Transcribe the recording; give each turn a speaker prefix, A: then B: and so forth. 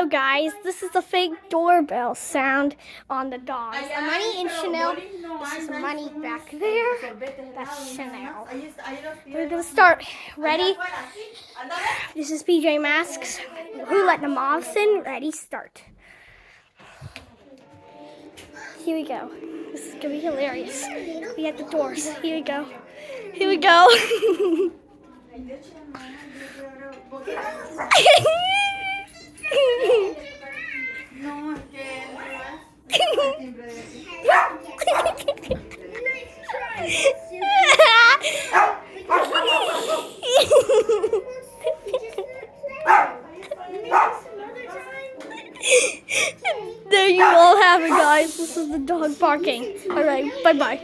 A: Hello guys, this is the fake doorbell sound on the dogs. Armani and Chanel. This is Armani back there. That's Chanel. We're gonna start. Ready? This is PJ Masks. Who Let The Moths In? Ready? Start. Here we go. This is gonna be hilarious. We have the doors. Here we go. Here we go. There you all have it, guys. This is the dog barking. All right, bye-bye.